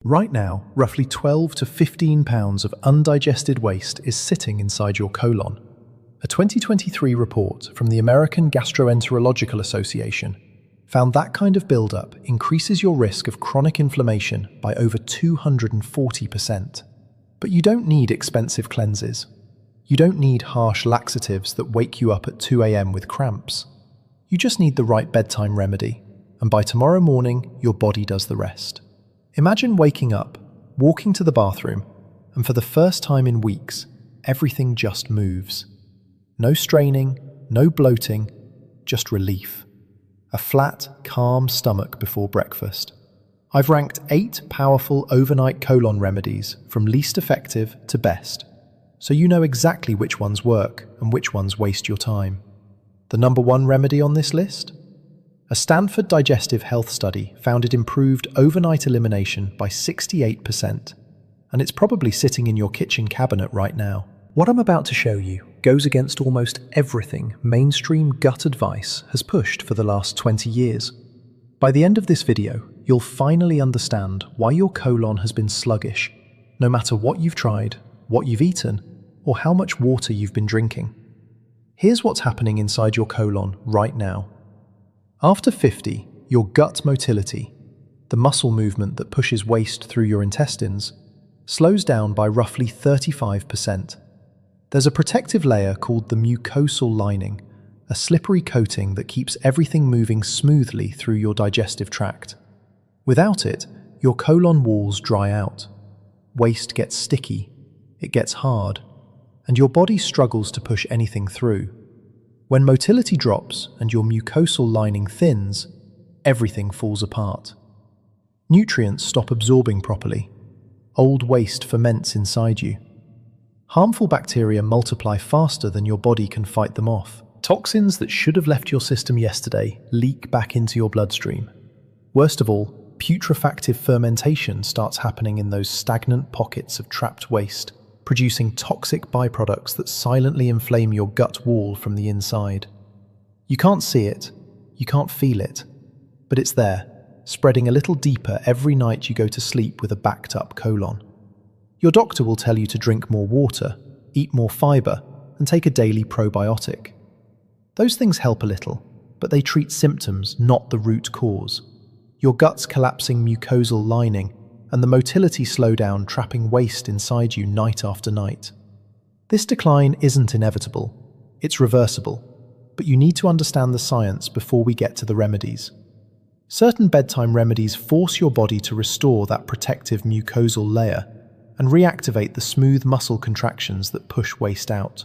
Right now, roughly 12 to 15 pounds of undigested waste is sitting inside your colon. A 2023 report from the American Gastroenterological Association found that kind of buildup increases your risk of chronic inflammation by over 240%. But you don't need expensive cleanses. You don't need harsh laxatives that wake you up at 2 a.m. with cramps. You just need the right bedtime remedy, and by tomorrow morning, your body does the rest. Imagine waking up, walking to the bathroom, and for the first time in weeks, everything just moves. No straining, no bloating, just relief. A flat, calm stomach before breakfast. I've ranked 8 powerful overnight colon remedies from least effective to best, so you know exactly which ones work and which ones waste your time. The number 1 remedy on this list? A Stanford digestive health study found it improved overnight elimination by 68%, and it's probably sitting in your kitchen cabinet right now. What I'm about to show you goes against almost everything mainstream gut advice has pushed for the last 20 years. By the end of this video, you'll finally understand why your colon has been sluggish, no matter what you've tried, what you've eaten, or how much water you've been drinking. Here's what's happening inside your colon right now. After 50, your gut motility, the muscle movement that pushes waste through your intestines, slows down by roughly 35%. There's a protective layer called the mucosal lining, a slippery coating that keeps everything moving smoothly through your digestive tract. Without it, your colon walls dry out. Waste gets sticky, it gets hard, and your body struggles to push anything through. When motility drops and your mucosal lining thins, everything falls apart. Nutrients stop absorbing properly. Old waste ferments inside you. Harmful bacteria multiply faster than your body can fight them off. Toxins that should have left your system yesterday leak back into your bloodstream. Worst of all, putrefactive fermentation starts happening in those stagnant pockets of trapped waste, producing toxic byproducts that silently inflame your gut wall from the inside. You can't see it, you can't feel it, but it's there, spreading a little deeper every night you go to sleep with a backed up colon. Your doctor will tell you to drink more water, eat more fiber, and take a daily probiotic. Those things help a little, but they treat symptoms, not the root cause. Your gut's collapsing mucosal lining and the motility slowdown trapping waste inside you night after night. This decline isn't inevitable, it's reversible, but you need to understand the science before we get to the remedies. Certain bedtime remedies force your body to restore that protective mucosal layer and reactivate the smooth muscle contractions that push waste out.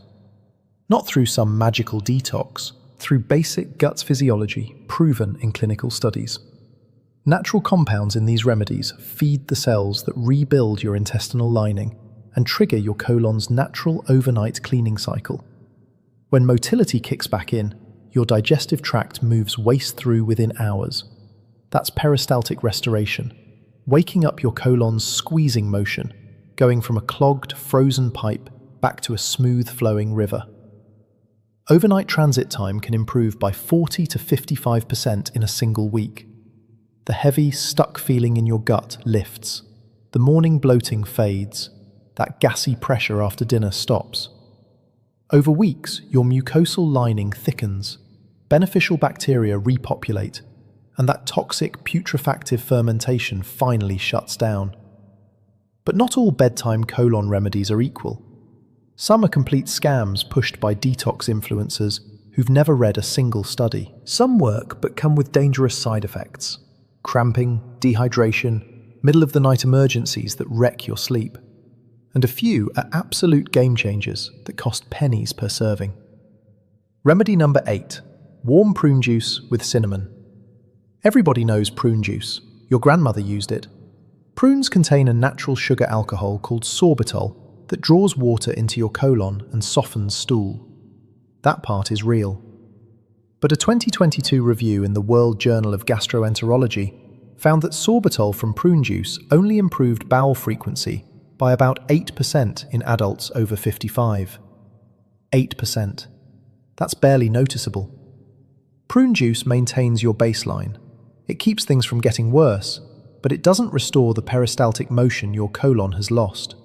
Not through some magical detox, through basic gut physiology proven in clinical studies. Natural compounds in these remedies feed the cells that rebuild your intestinal lining and trigger your colon's natural overnight cleaning cycle. When motility kicks back in, your digestive tract moves waste through within hours. That's peristaltic restoration, waking up your colon's squeezing motion, going from a clogged, frozen pipe back to a smooth-flowing river. Overnight transit time can improve by 40 to 55% in a single week. The heavy, stuck feeling in your gut lifts. The morning bloating fades. That gassy pressure after dinner stops. Over weeks, your mucosal lining thickens. Beneficial bacteria repopulate, and that toxic putrefactive fermentation finally shuts down. But not all bedtime colon remedies are equal. Some are complete scams pushed by detox influencers who've never read a single study. Some work but come with dangerous side effects. Cramping, dehydration, middle-of-the-night emergencies that wreck your sleep. And a few are absolute game changers that cost pennies per serving. Remedy number 8. Warm prune juice with cinnamon. Everybody knows prune juice. Your grandmother used it. Prunes contain a natural sugar alcohol called sorbitol that draws water into your colon and softens stool. That part is real. But a 2022 review in the World Journal of Gastroenterology found that sorbitol from prune juice only improved bowel frequency by about 8% in adults over 55. 8%. That's barely noticeable. Prune juice maintains your baseline. It keeps things from getting worse, but it doesn't restore the peristaltic motion your colon has lost.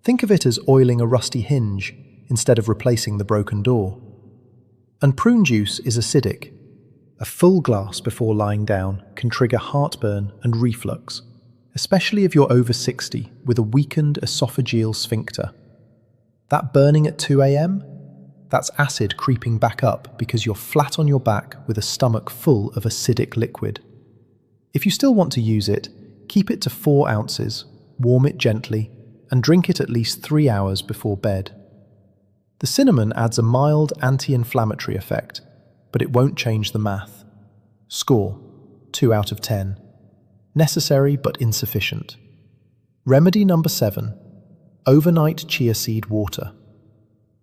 Think of it as oiling a rusty hinge instead of replacing the broken door. And prune juice is acidic. A full glass before lying down can trigger heartburn and reflux, especially if you're over 60 with a weakened esophageal sphincter. That burning at 2 a.m.? That's acid creeping back up because you're flat on your back with a stomach full of acidic liquid. If you still want to use it, keep it to 4 ounces, warm it gently, and drink it at least 3 hours before bed. The cinnamon adds a mild anti-inflammatory effect, but it won't change the math. Score: 2 out of 10. Necessary but insufficient. Remedy number 7. Overnight chia seed water.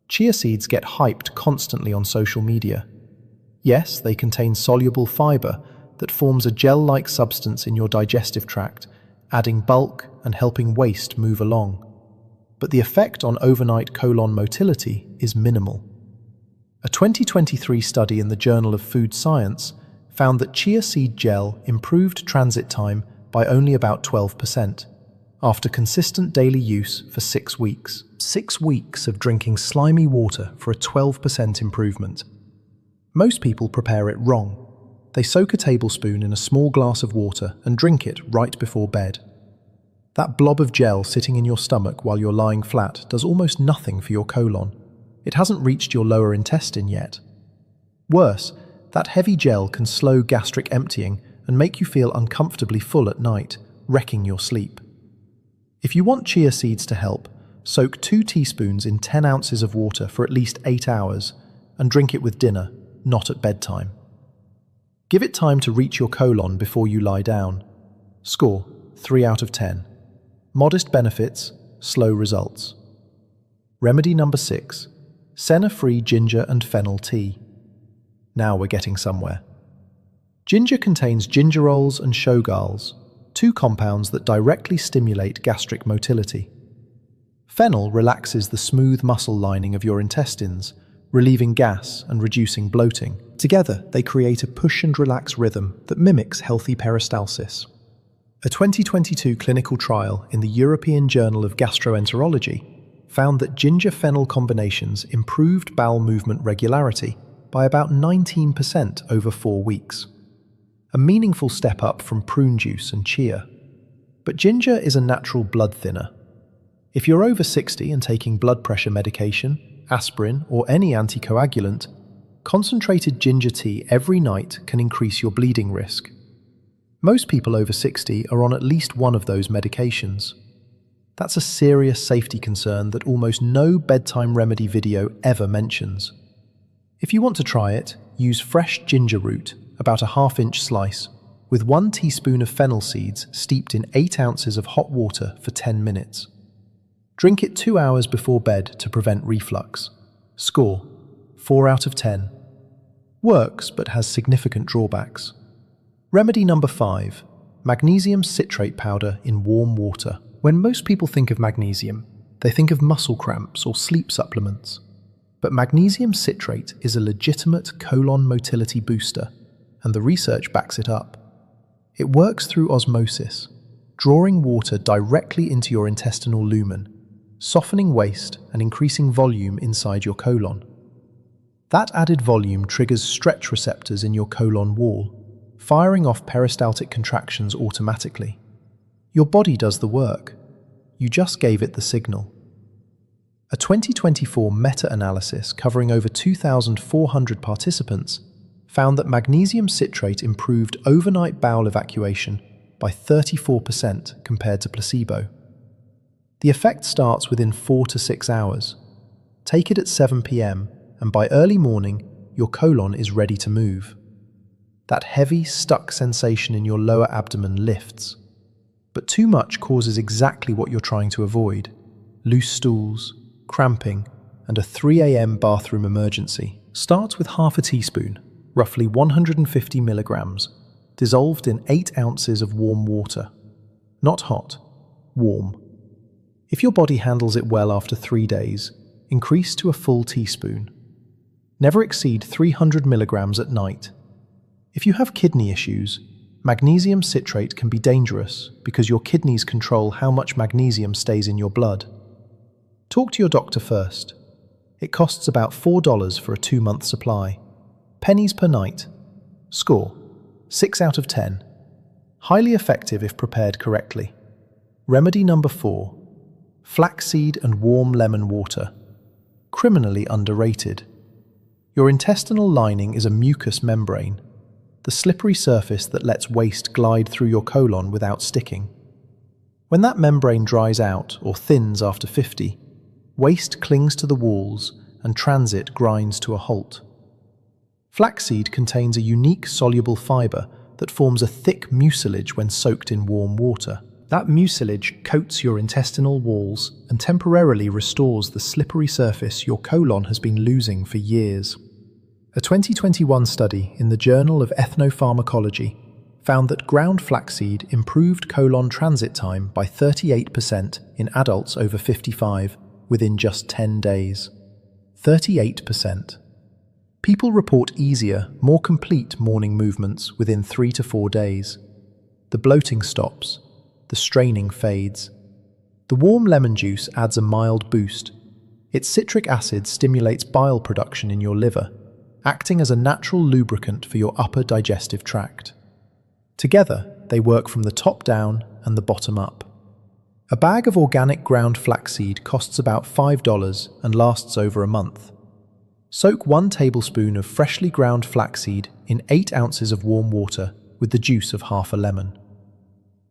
Chia seeds get hyped constantly on social media. Yes, they contain soluble fiber that forms a gel-like substance in your digestive tract, adding bulk and helping waste move along. But the effect on overnight colon motility is minimal. A 2023 study in the Journal of Food Science found that chia seed gel improved transit time by only about 12% after consistent daily use for 6 weeks. 6 weeks of drinking slimy water for a 12% improvement. Most people prepare it wrong. They soak a tablespoon in a small glass of water and drink it right before bed. That blob of gel sitting in your stomach while you're lying flat does almost nothing for your colon. It hasn't reached your lower intestine yet. Worse, that heavy gel can slow gastric emptying and make you feel uncomfortably full at night, wrecking your sleep. If you want chia seeds to help, soak 2 teaspoons in 10 ounces of water for at least 8 hours and drink it with dinner, not at bedtime. Give it time to reach your colon before you lie down. Score: 3 out of 10. Modest benefits, slow results. Remedy number 6. Senna-free ginger and fennel tea. Now we're getting somewhere. Ginger contains gingerols and shogalls, 2 compounds that directly stimulate gastric motility. Fennel relaxes the smooth muscle lining of your intestines, relieving gas and reducing bloating. Together, they create a push and relax rhythm that mimics healthy peristalsis. A 2022 clinical trial in the European Journal of Gastroenterology found that ginger-fennel combinations improved bowel movement regularity by about 19% over 4 weeks. A meaningful step up from prune juice and chia. But ginger is a natural blood thinner. If you're over 60 and taking blood pressure medication, aspirin, or any anticoagulant, concentrated ginger tea every night can increase your bleeding risk. Most people over 60 are on at least one of those medications. That's a serious safety concern that almost no bedtime remedy video ever mentions. If you want to try it, use fresh ginger root, about a 1/2-inch slice, with 1 teaspoon of fennel seeds steeped in 8 ounces of hot water for 10 minutes. Drink it 2 hours before bed to prevent reflux. Score: 4 out of 10. Works but has significant drawbacks. Remedy number 5. Magnesium citrate powder in warm water. When most people think of magnesium, they think of muscle cramps or sleep supplements. But magnesium citrate is a legitimate colon motility booster, and the research backs it up. It works through osmosis, drawing water directly into your intestinal lumen, softening waste and increasing volume inside your colon. That added volume triggers stretch receptors in your colon wall, firing off peristaltic contractions automatically. Your body does the work. You just gave it the signal. A 2024 meta-analysis covering over 2,400 participants found that magnesium citrate improved overnight bowel evacuation by 34% compared to placebo. The effect starts within 4 to 6 hours. Take it at 7 p.m. and by early morning, your colon is ready to move. That heavy, stuck sensation in your lower abdomen lifts. But too much causes exactly what you're trying to avoid: loose stools, cramping, and a 3 a.m. bathroom emergency. Start with 1/2 teaspoon, roughly 150 milligrams, dissolved in 8 ounces of warm water. Not hot, warm. If your body handles it well after 3 days, increase to a full teaspoon. Never exceed 300 milligrams at night. If you have kidney issues, Magnesium citrate can be dangerous because your kidneys control how much magnesium stays in your blood. Talk to your doctor first. It costs about $4 for a 2-month supply. Pennies per night. Score: 6 out of 10. Highly effective if prepared correctly. Remedy number 4. Flaxseed and warm lemon water. Criminally underrated. Your intestinal lining is a mucous membrane, the slippery surface that lets waste glide through your colon without sticking. When that membrane dries out or thins after 50, waste clings to the walls and transit grinds to a halt. Flaxseed contains a unique soluble fiber that forms a thick mucilage when soaked in warm water. That mucilage coats your intestinal walls and temporarily restores the slippery surface your colon has been losing for years. A 2021 study in the Journal of Ethnopharmacology found that ground flaxseed improved colon transit time by 38% in adults over 55 within just 10 days. 38%. People report easier, more complete morning movements within 3 to 4 days. The bloating stops. The straining fades. The warm lemon juice adds a mild boost. Its citric acid stimulates bile production in your liver, acting as a natural lubricant for your upper digestive tract. Together, they work from the top down and the bottom up. A bag of organic ground flaxseed costs about $5 and lasts over a month. Soak 1 tablespoon of freshly ground flaxseed in 8 ounces of warm water with the juice of half a lemon.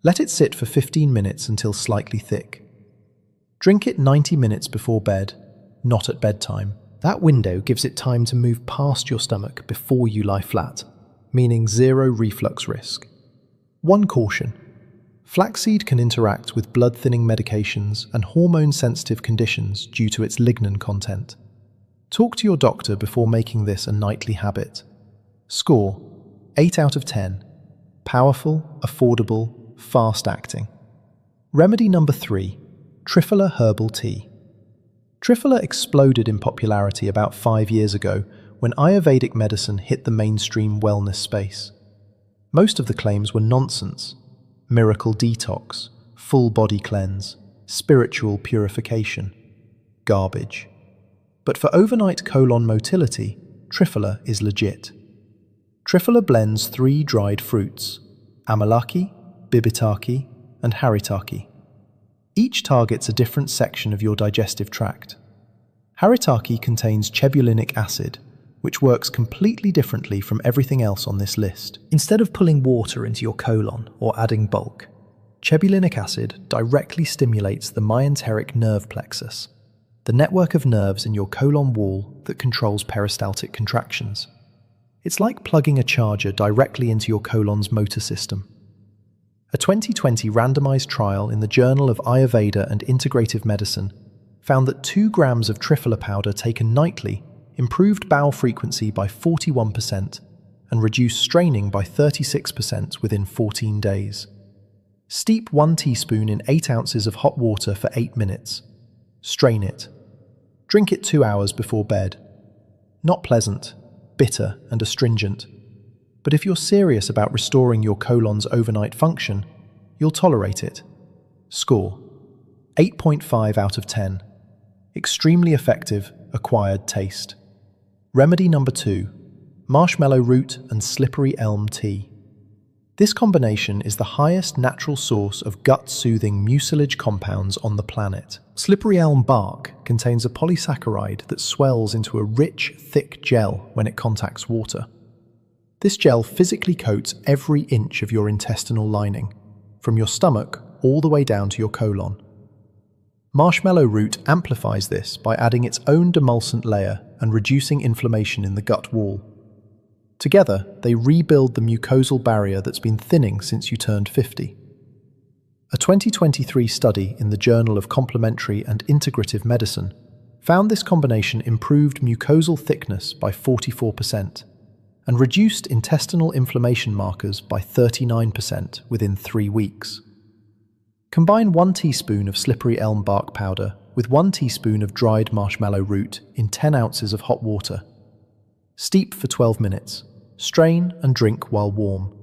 Let it sit for 15 minutes until slightly thick. Drink it 90 minutes before bed, not at bedtime. That window gives it time to move past your stomach before you lie flat, meaning 0 reflux risk. One caution: flaxseed can interact with blood-thinning medications and hormone-sensitive conditions due to its lignin content. Talk to your doctor before making this a nightly habit. Score: 8 out of 10. Powerful, affordable, fast-acting. Remedy number 3. Triphala herbal tea. Triphala exploded in popularity about 5 years ago when Ayurvedic medicine hit the mainstream wellness space. Most of the claims were nonsense: miracle detox, full body cleanse, spiritual purification. Garbage. But for overnight colon motility, Triphala is legit. Triphala blends 3 dried fruits: amalaki, bibitaki, and haritaki. Each targets a different section of your digestive tract. Haritaki contains chebulinic acid, which works completely differently from everything else on this list. Instead of pulling water into your colon or adding bulk, chebulinic acid directly stimulates the myenteric nerve plexus, the network of nerves in your colon wall that controls peristaltic contractions. It's like plugging a charger directly into your colon's motor system. A 2020 randomized trial in the Journal of Ayurveda and Integrative Medicine found that 2 grams of Triphala powder taken nightly improved bowel frequency by 41% and reduced straining by 36% within 14 days. Steep 1 teaspoon in 8 ounces of hot water for 8 minutes. Strain it. Drink it 2 hours before bed. Not pleasant, bitter, and astringent. But if you're serious about restoring your colon's overnight function, you'll tolerate it. Score: 8.5 out of 10. Extremely effective, acquired taste. Remedy number 2. Marshmallow root and slippery elm tea. This combination is the highest natural source of gut-soothing mucilage compounds on the planet. Slippery elm bark contains a polysaccharide that swells into a rich, thick gel when it contacts water. This gel physically coats every inch of your intestinal lining, from your stomach all the way down to your colon. Marshmallow root amplifies this by adding its own demulcent layer and reducing inflammation in the gut wall. Together, they rebuild the mucosal barrier that's been thinning since you turned 50. A 2023 study in the Journal of Complementary and Integrative Medicine found this combination improved mucosal thickness by 44% and reduced intestinal inflammation markers by 39% within 3 weeks. Combine 1 teaspoon of slippery elm bark powder with 1 teaspoon of dried marshmallow root in 10 ounces of hot water. Steep for 12 minutes. Strain and drink while warm.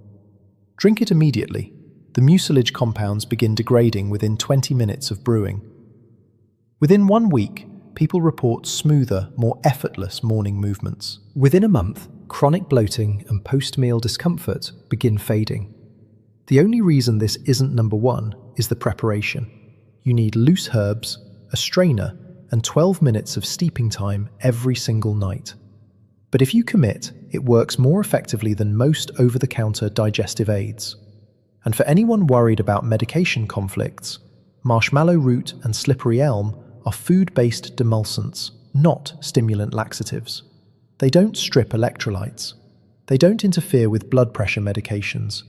Drink it immediately. The mucilage compounds begin degrading within 20 minutes of brewing. Within 1 week, people report smoother, more effortless morning movements. Within a month, chronic bloating and post-meal discomfort begin fading. The only reason this isn't number one is the preparation. You need loose herbs, a strainer, and 12 minutes of steeping time every single night. But if you commit, it works more effectively than most over-the-counter digestive aids. And for anyone worried about medication conflicts, marshmallow root and slippery elm are food-based demulcents, not stimulant laxatives. They don't strip electrolytes. They don't interfere with blood pressure medications.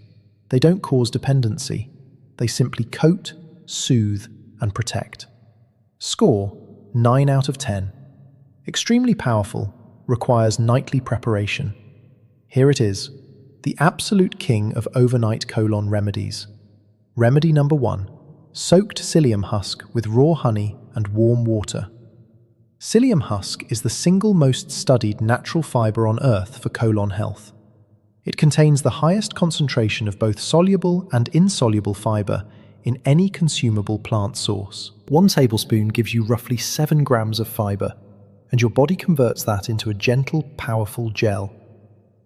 They don't cause dependency. They simply coat, soothe, and protect. Score 9 out of 10. Extremely powerful, requires nightly preparation. Here it is, the absolute king of overnight colon remedies. Remedy number 1, soaked psyllium husk with raw honey and warm water. Psyllium husk is the single most studied natural fiber on Earth for colon health. It contains the highest concentration of both soluble and insoluble fiber in any consumable plant source. 1 tablespoon gives you roughly 7 grams of fiber, and your body converts that into a gentle, powerful gel.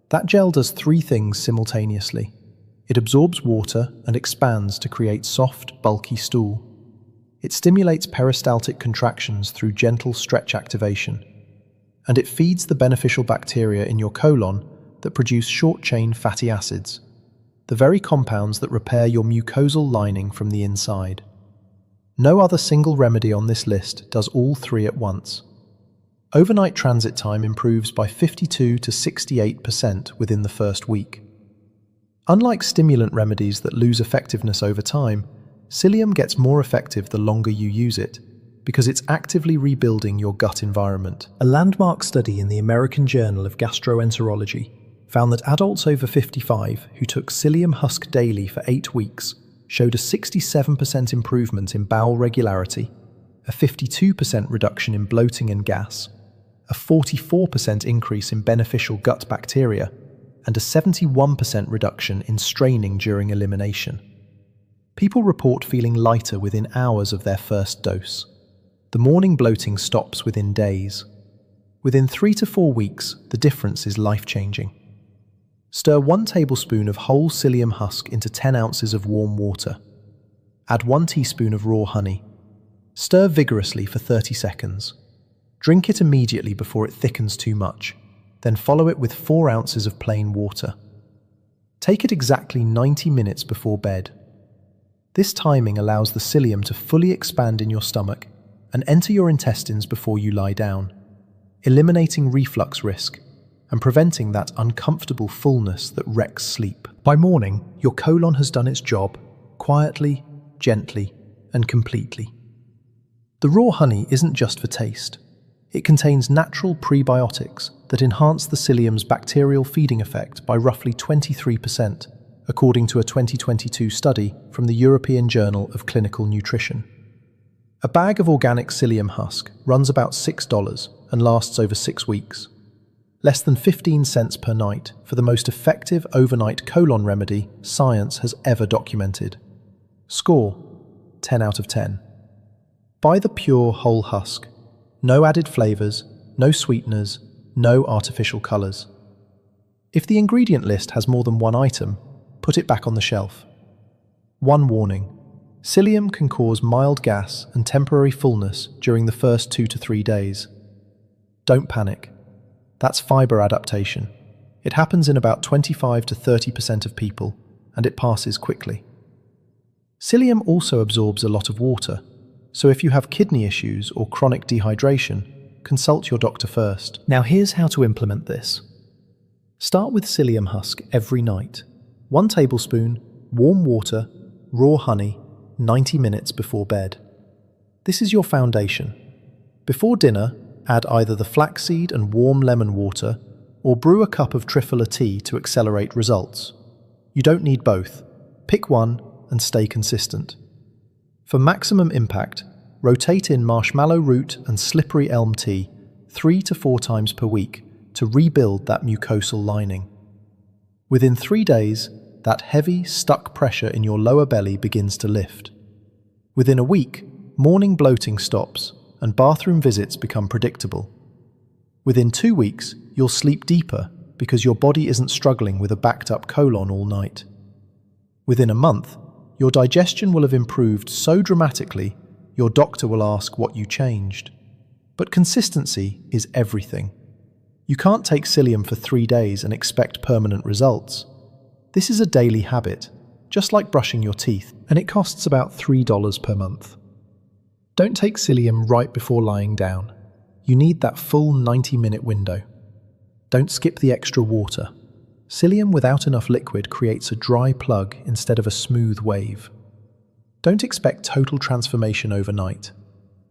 That gel does 3 things simultaneously. It absorbs water and expands to create soft, bulky stool. It stimulates peristaltic contractions through gentle stretch activation. And it feeds the beneficial bacteria in your colon that produce short-chain fatty acids, the very compounds that repair your mucosal lining from the inside. No other single remedy on this list does all 3 at once. Overnight transit time improves by 52 to 68% within the first week. Unlike stimulant remedies that lose effectiveness over time, psyllium gets more effective the longer you use it, because it's actively rebuilding your gut environment. A landmark study in the American Journal of Gastroenterology found that adults over 55 who took psyllium husk daily for 8 weeks showed a 67% improvement in bowel regularity, a 52% reduction in bloating and gas, a 44% increase in beneficial gut bacteria, and a 71% reduction in straining during elimination. People report feeling lighter within hours of their first dose. The morning bloating stops within days. Within 3 to 4 weeks, the difference is life-changing. Stir 1 tablespoon of whole psyllium husk into 10 ounces of warm water. Add 1 teaspoon of raw honey. Stir vigorously for 30 seconds. Drink it immediately before it thickens too much, then follow it with 4 ounces of plain water. Take it exactly 90 minutes before bed. This timing allows the psyllium to fully expand in your stomach and enter your intestines before you lie down, eliminating reflux risk and preventing that uncomfortable fullness that wrecks sleep. By morning, your colon has done its job, quietly, gently, and completely. The raw honey isn't just for taste. It contains natural prebiotics that enhance the psyllium's bacterial feeding effect by roughly 23%, according to a 2022 study from the European Journal of Clinical Nutrition. A bag of organic psyllium husk runs about $6 and lasts over 6 weeks. Less than 15 cents per night for the most effective overnight colon remedy science has ever documented. Score 10 out of 10. Buy the pure whole husk. No added flavors, no sweeteners, no artificial colors. If the ingredient list has more than 1 item, put it back on the shelf. 1 warning: psyllium can cause mild gas and temporary fullness during the first 2 to 3 days. Don't panic. That's fiber adaptation. It happens in about 25 to 30% of people, and it passes quickly. Psyllium also absorbs a lot of water, so if you have kidney issues or chronic dehydration, consult your doctor first. Now here's how to implement this. Start with psyllium husk every night. 1 tablespoon, warm water, raw honey, 90 minutes before bed. This is your foundation. Before dinner, add either the flaxseed and warm lemon water or brew a cup of triphala tea to accelerate results. You don't need both. Pick one and stay consistent. For maximum impact, rotate in marshmallow root and slippery elm tea 3 to 4 times per week to rebuild that mucosal lining. Within 3 days, that heavy, stuck pressure in your lower belly begins to lift. Within a week, morning bloating stops and bathroom visits become predictable. Within 2 weeks, you'll sleep deeper because your body isn't struggling with a backed-up colon all night. Within a month, your digestion will have improved so dramatically, your doctor will ask what you changed. But consistency is everything. You can't take psyllium for 3 days and expect permanent results. This is a daily habit, just like brushing your teeth, and it costs about $3 per month. Don't take psyllium right before lying down. You need that full 90-minute window. Don't skip the extra water. Psyllium without enough liquid creates a dry plug instead of a smooth wave. Don't expect total transformation overnight.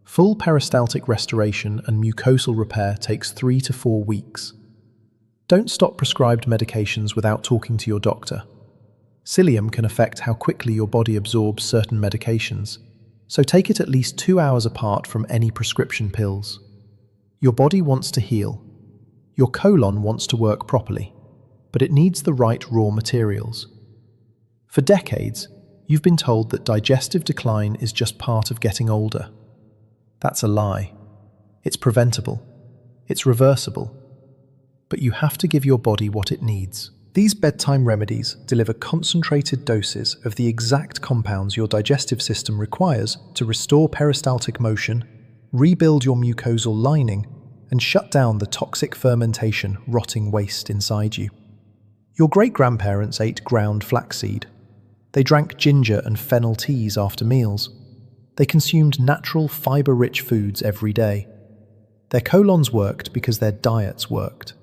Full peristaltic restoration and mucosal repair takes 3 to 4 weeks. Don't stop prescribed medications without talking to your doctor. Psyllium can affect how quickly your body absorbs certain medications, so take it at least 2 hours apart from any prescription pills. Your body wants to heal. Your colon wants to work properly, but it needs the right raw materials. For decades, you've been told that digestive decline is just part of getting older. That's a lie. It's preventable. It's reversible. But you have to give your body what it needs. These bedtime remedies deliver concentrated doses of the exact compounds your digestive system requires to restore peristaltic motion, rebuild your mucosal lining, and shut down the toxic fermentation rotting waste inside you. Your great-grandparents ate ground flaxseed. They drank ginger and fennel teas after meals. They consumed natural, fiber-rich foods every day. Their colons worked because their diets worked.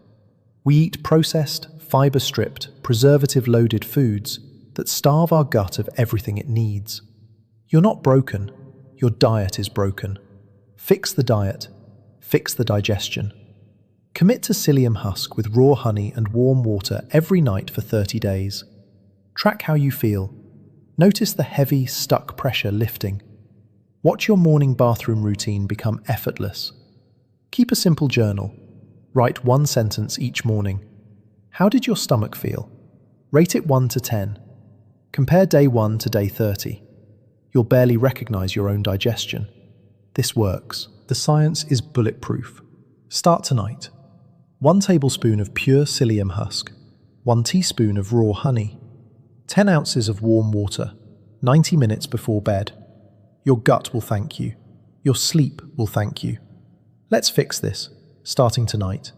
We eat processed, fiber-stripped, preservative-loaded foods that starve our gut of everything it needs. You're not broken. Your diet is broken. Fix the diet. Fix the digestion. Commit to psyllium husk with raw honey and warm water every night for 30 days. Track how you feel. Notice the heavy, stuck pressure lifting. Watch your morning bathroom routine become effortless. Keep a simple journal. Write 1 sentence each morning. How did your stomach feel? Rate it 1 to 10. Compare day 1 to day 30. You'll barely recognize your own digestion. This works. The science is bulletproof. Start tonight. 1 tablespoon of pure psyllium husk, 1 teaspoon of raw honey, 10 ounces of warm water, 90 minutes before bed. Your gut will thank you. Your sleep will thank you. Let's fix this, starting tonight.